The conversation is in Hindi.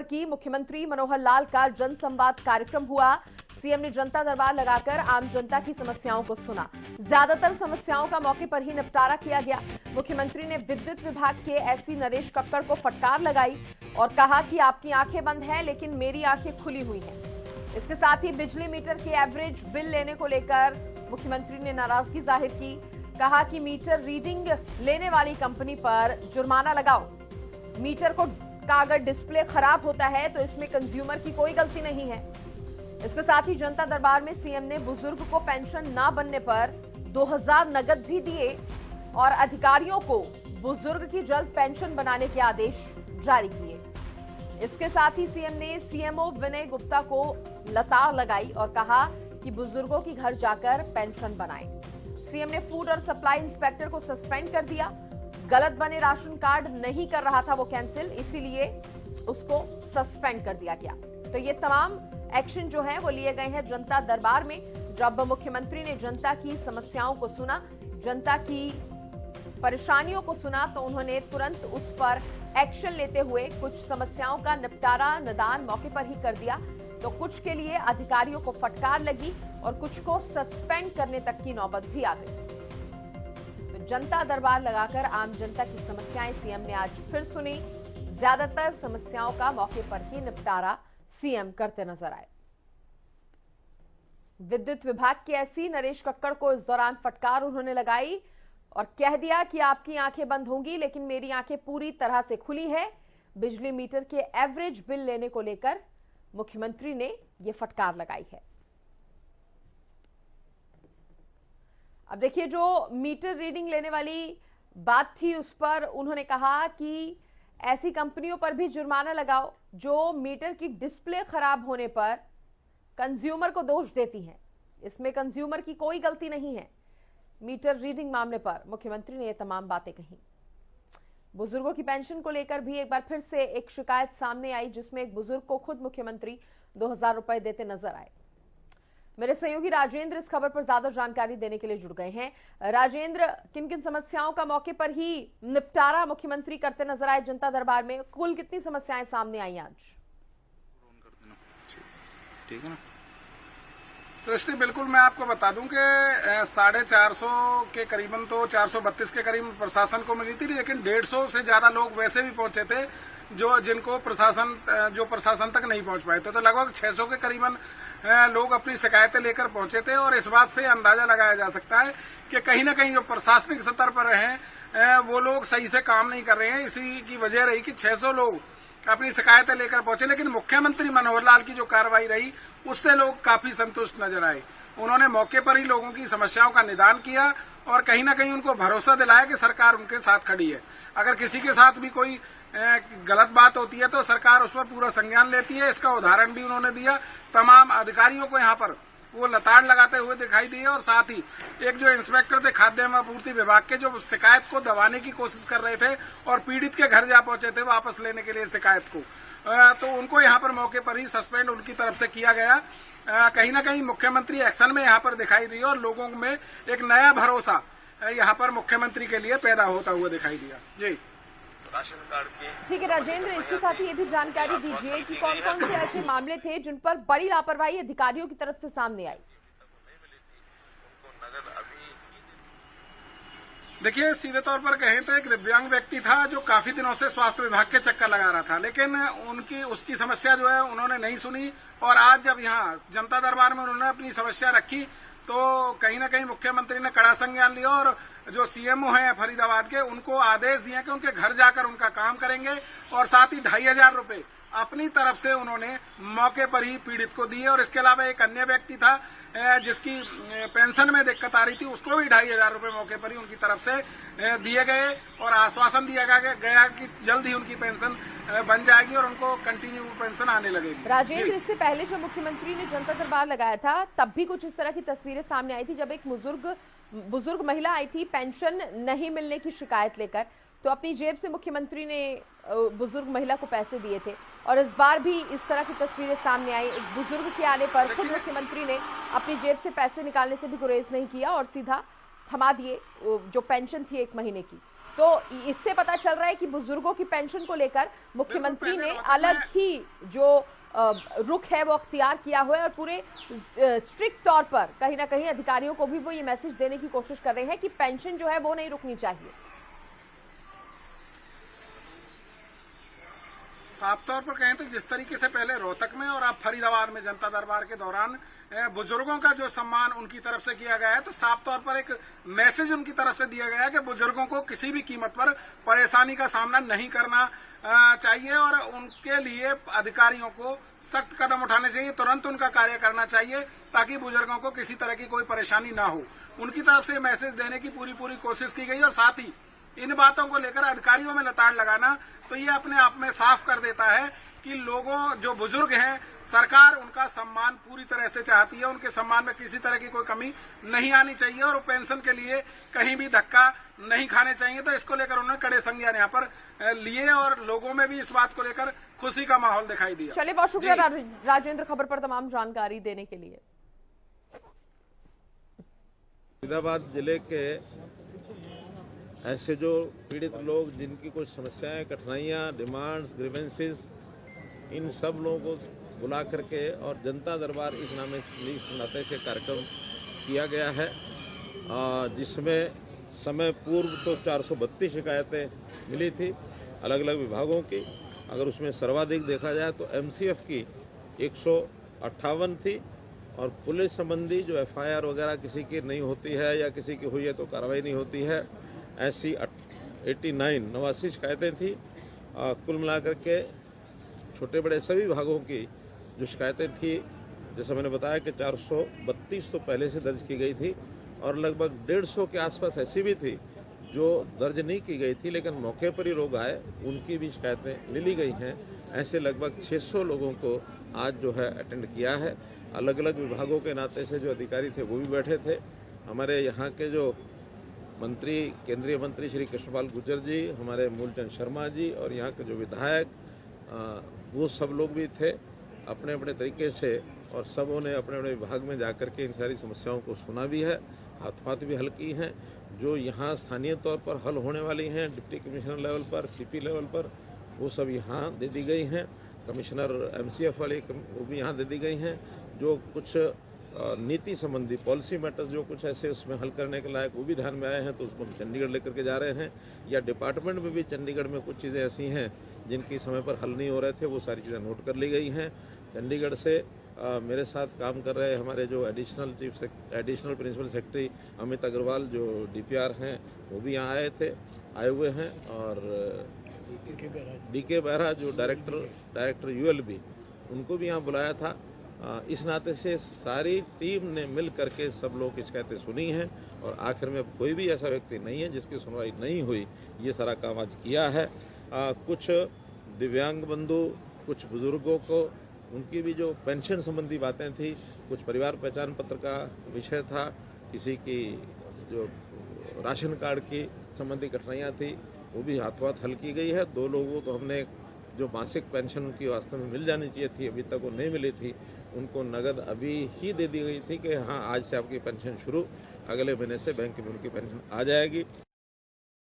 की मुख्यमंत्री मनोहर लाल का जनसंवाद कार्यक्रम हुआ। सीएम ने जनता दरबार लगाकर आम जनता की समस्याओं को सुना। ज्यादातर समस्याओं का मौके पर ही निपटारा किया गया। मुख्यमंत्री ने विद्युत विभाग के एससी नरेश कक्कड़ को फटकार लगाई और कहा कि आपकी आंखें बंद हैं लेकिन मेरी आंखें खुली हुई हैं। इसके साथ ही बिजली मीटर के एवरेज बिल लेने को लेकर मुख्यमंत्री ने नाराजगी जाहिर की। कहा कि मीटर रीडिंग लेने वाली कंपनी पर जुर्माना लगाओ। मीटर का अगर डिस्प्ले खराब होता है तो इसमें कंज्यूमर की कोई गलती नहीं है। इसके साथ ही जनता दरबार में सीएम ने बुजुर्ग को पेंशन ना बनने पर 2000 नगद भी दिए और अधिकारियों को बुजुर्ग की जल्द पेंशन बनाने के आदेश जारी किए। इसके साथ ही सीएम ने सीएमओ विनय गुप्ता को लताड़ लगाई और कहा कि बुजुर्गों की घर जाकर पेंशन बनाएं। सीएम ने फूड और सप्लाई इंस्पेक्टर को सस्पेंड कर दिया। गलत बने राशन कार्ड नहीं कर रहा था वो कैंसिल, इसीलिए उसको सस्पेंड कर दिया गया। तो ये तमाम एक्शन जो है वो लिए गए हैं जनता दरबार में। जब मुख्यमंत्री ने जनता की समस्याओं को सुना, जनता की परेशानियों को सुना, तो उन्होंने तुरंत उस पर एक्शन लेते हुए कुछ समस्याओं का निपटारा निदान मौके पर ही कर दिया। तो कुछ के लिए अधिकारियों को फटकार लगी और कुछ को सस्पेंड करने तक की नौबत भी आ गई। तो जनता दरबार लगाकर आम जनता की समस्याएं सीएम ने आज फिर सुनी। ज्यादातर समस्याओं का मौके पर ही निपटारा सीएम करते नजर आए। विद्युत विभाग के एससी नरेश कक्कड़ को इस दौरान फटकार उन्होंने लगाई और कह दिया कि आपकी आंखें बंद होंगी लेकिन मेरी आंखें पूरी तरह से खुली है। बिजली मीटर के एवरेज बिल लेने को लेकर मुख्यमंत्री ने यह फटकार लगाई है। अब देखिए, जो मीटर रीडिंग लेने वाली बात थी उस पर उन्होंने कहा कि ऐसी कंपनियों पर भी जुर्माना लगाओ जो मीटर की डिस्प्ले खराब होने पर कंज्यूमर को दोष देती हैं। इसमें कंज्यूमर की कोई गलती नहीं है। मीटर रीडिंग मामले पर मुख्यमंत्री ने ये तमाम बातें कही। बुजुर्गों की पेंशन को लेकर भी एक बार फिर से एक शिकायत सामने आई, जिसमें एक बुजुर्ग को खुद मुख्यमंत्री 2000 रुपए देते नजर आए। मेरे सहयोगी राजेंद्र इस खबर पर ज्यादा जानकारी देने के लिए जुड़ गए हैं। राजेंद्र, किन किन समस्याओं का मौके पर ही निपटारा मुख्यमंत्री करते नजर आए जनता दरबार में? कुल कितनी समस्याएं सामने आई आज? ठीक है ना सृष्टि, बिल्कुल मैं आपको बता दूं कि 450 के करीबन तो 432 के करीब प्रशासन को मिली थी, लेकिन 150 से ज्यादा लोग वैसे भी पहुंचे थे जिनको प्रशासन तक नहीं पहुंच पाए थे। तो लगभग 600 के करीबन लोग अपनी शिकायतें लेकर पहुंचे थे और इस बात से अंदाजा लगाया जा सकता है कि कहीं न कहीं जो प्रशासनिक स्तर पर हैं वो लोग सही से काम नहीं कर रहे हैं। इसी की वजह रही कि 600 लोग अपनी शिकायतें लेकर पहुंचे, लेकिन मुख्यमंत्री मनोहर लाल की जो कार्रवाई रही उससे लोग काफी संतुष्ट नजर आए। उन्होंने मौके पर ही लोगों की समस्याओं का निदान किया और कहीं न कहीं उनको भरोसा दिलाया कि सरकार उनके साथ खड़ी है। अगर किसी के साथ भी कोई गलत बात होती है तो सरकार उस पर पूरा संज्ञान लेती है। इसका उदाहरण भी उन्होंने दिया। तमाम अधिकारियों को यहाँ पर वो लताड़ लगाते हुए दिखाई दिए और साथ ही एक जो इंस्पेक्टर थे खाद्य एवं आपूर्ति विभाग के, जो शिकायत को दबाने की कोशिश कर रहे थे और पीड़ित के घर जा पहुंचे थे वापस लेने के लिए शिकायत को, तो उनको यहाँ पर मौके पर ही सस्पेंड उनकी तरफ से किया गया। कहीं न कहीं मुख्यमंत्री एक्शन में यहाँ पर दिखाई दी और लोगों में एक नया भरोसा यहाँ पर मुख्यमंत्री के लिए पैदा होता हुआ दिखाई दिया। जी ठीक है राजेंद्र, इसके साथ ही ये भी जानकारी दीजिए कि कौन कौन से ऐसे मामले थे जिन पर बड़ी लापरवाही अधिकारियों की तरफ से सामने आई? देखिए, सीधे तौर पर कहें तो एक दिव्यांग व्यक्ति था जो काफी दिनों से स्वास्थ्य विभाग के चक्कर लगा रहा था, लेकिन उसकी समस्या जो है उन्होंने नहीं सुनी और आज जब यहाँ जनता दरबार में उन्होंने अपनी समस्या रखी तो कहीं न कहीं मुख्यमंत्री ने कड़ा संज्ञान लिया और जो सीएमओ हैं फरीदाबाद के, उनको आदेश दिए कि उनके घर जाकर उनका काम करेंगे और साथ ही 2500 रुपए अपनी तरफ से उन्होंने मौके पर ही पीड़ित को दिए। और इसके अलावा एक अन्य व्यक्ति था जिसकी पेंशन में दिक्कत आ रही थी, उसको भी 2500 रुपए मौके पर ही उनकी तरफ से दिए गए और आश्वासन दिया गया कि जल्द ही उनकी पेंशन बन जाएगी और उनको कंटिन्यू पेंशन आने लगेगी। राजेंद्र, इससे पहले जब मुख्यमंत्री ने जनता दरबार लगाया था तब भी कुछ इस तरह की तस्वीरें सामने आई थी, जब एक बुजुर्ग महिला आई थी पेंशन नहीं मिलने की शिकायत लेकर, तो अपनी जेब से मुख्यमंत्री ने बुजुर्ग महिला को पैसे दिए थे और इस बार भी इस तरह की तस्वीरें सामने आई। एक बुजुर्ग के आने पर खुद मुख्यमंत्री ने अपनी जेब से पैसे निकालने से भी गुरेज नहीं किया और सीधा थमा दिए जो पेंशन थी 1 महीने की। तो इससे पता चल रहा है कि बुजुर्गों की पेंशन को लेकर मुख्यमंत्री ने अलग ही जो रुख है वो अख्तियार किया हुआ है और पूरे स्ट्रिक्ट तौर पर कहीं ना कहीं अधिकारियों को भी वो ये मैसेज देने की कोशिश कर रहे हैं कि पेंशन जो है वो नहीं रुकनी चाहिए। साफ तौर पर कहें तो जिस तरीके से पहले रोहतक में और अब फरीदाबाद में जनता दरबार के दौरान बुजुर्गों का जो सम्मान उनकी तरफ से किया गया है, तो साफ तौर पर एक मैसेज उनकी तरफ से दिया गया है कि बुजुर्गों को किसी भी कीमत पर परेशानी का सामना नहीं करना चाहिए और उनके लिए अधिकारियों को सख्त कदम उठाने चाहिए, तुरंत उनका कार्य करना चाहिए ताकि बुजुर्गों को किसी तरह की कोई परेशानी ना हो। उनकी तरफ से मैसेज देने की पूरी कोशिश की गई और साथ ही इन बातों को लेकर अधिकारियों में लताड़ लगाना तो ये अपने आप में साफ कर देता है कि लोगों जो बुजुर्ग हैं सरकार उनका सम्मान पूरी तरह से चाहती है, उनके सम्मान में किसी तरह की कोई कमी नहीं आनी चाहिए और पेंशन के लिए कहीं भी धक्का नहीं खाने चाहिए। तो इसको लेकर उन्होंने कड़े संज्ञान यहाँ पर लिए और लोगों में भी इस बात को लेकर खुशी का माहौल दिखाई दिया। चलिए, बहुत शुक्रिया राजेंद्र खबर पर तमाम जानकारी देने के लिए। फरीदाबाद जिले के ऐसे जो पीड़ित लोग जिनकी कुछ समस्याएं, कठिनाइयां, डिमांड्स, ग्रीवेंसेस, इन सब लोगों को बुला करके और जनता दरबार इस नाते से कार्यक्रम किया गया है, जिसमें समय पूर्व तो 432 शिकायतें मिली थी अलग अलग विभागों की। अगर उसमें सर्वाधिक देखा जाए तो एमसीएफ की 158 थी और पुलिस संबंधी जो एफआईआर वगैरह किसी की नहीं होती है या किसी की हुई है तो कार्रवाई नहीं होती है, ऐसी 89 शिकायतें थी। कुल मिलाकर के छोटे बड़े सभी विभागों की जो शिकायतें थी, जैसा मैंने बताया कि 432 तो पहले से दर्ज की गई थी और लगभग 150 के आसपास ऐसी भी थी जो दर्ज नहीं की गई थी लेकिन मौके पर ही लोग आए, उनकी भी शिकायतें ले ली गई हैं। ऐसे लगभग 600 लोगों को आज जो है अटेंड किया है। अलग अलग विभागों के नाते से जो अधिकारी थे वो भी बैठे थे। हमारे यहाँ के जो मंत्री, केंद्रीय मंत्री श्री कृष्णपाल गुर्जर जी, हमारे मूलचंद शर्मा जी और यहाँ के जो विधायक, वो सब लोग भी थे अपने अपने तरीके से और सबों ने अपने अपने विभाग में जाकर के इन सारी समस्याओं को सुना भी है, हाथ भी हल की हैं। जो यहाँ स्थानीय तौर पर हल होने वाली हैं डिप्टी कमिश्नर लेवल पर, सीपी लेवल पर, वो सब यहाँ दे दी गई हैं। कमिश्नर एमसीएफ वाली वो भी यहाँ दे दी गई हैं। जो कुछ नीति संबंधी पॉलिसी मैटर्स जो कुछ ऐसे उसमें हल करने के लायक वो भी ध्यान में आए हैं, तो उसको हम चंडीगढ़ लेकर के जा रहे हैं। या डिपार्टमेंट में भी चंडीगढ़ में कुछ चीज़ें ऐसी हैं जिनकी समय पर हल नहीं हो रहे थे, वो सारी चीज़ें नोट कर ली गई हैं। चंडीगढ़ से मेरे साथ काम कर रहे हमारे जो additional principal secretary Amit Agarwal जो डीपीआर हैं वो भी यहाँ आए हुए हैं और डीके बेहरा जो डायरेक्टर यूएलबी उनको भी यहाँ बुलाया था। इस नाते से सारी टीम ने मिल करके सब लोग की शिकायतें सुनी हैं और आखिर में कोई भी ऐसा व्यक्ति नहीं है जिसकी सुनवाई नहीं हुई। ये सारा काम आज किया है। कुछ दिव्यांग बंधु, कुछ बुजुर्गों को उनकी भी जो पेंशन संबंधी बातें थी, कुछ परिवार पहचान पत्र का विषय था, किसी की जो राशन कार्ड की संबंधी कठिनाइयाँ थी वो भी हाथों हाथ हल की गई है। 2 लोगों को हमने जो मासिक पेंशन उनकी वास्तव में मिल जानी चाहिए थी, अभी तक वो नहीं मिली थी, उनको नगद अभी ही दे दी गई थी कि हाँ आज से आपकी पेंशन शुरू, अगले महीने से बैंक में उनकी पेंशन आ जाएगी।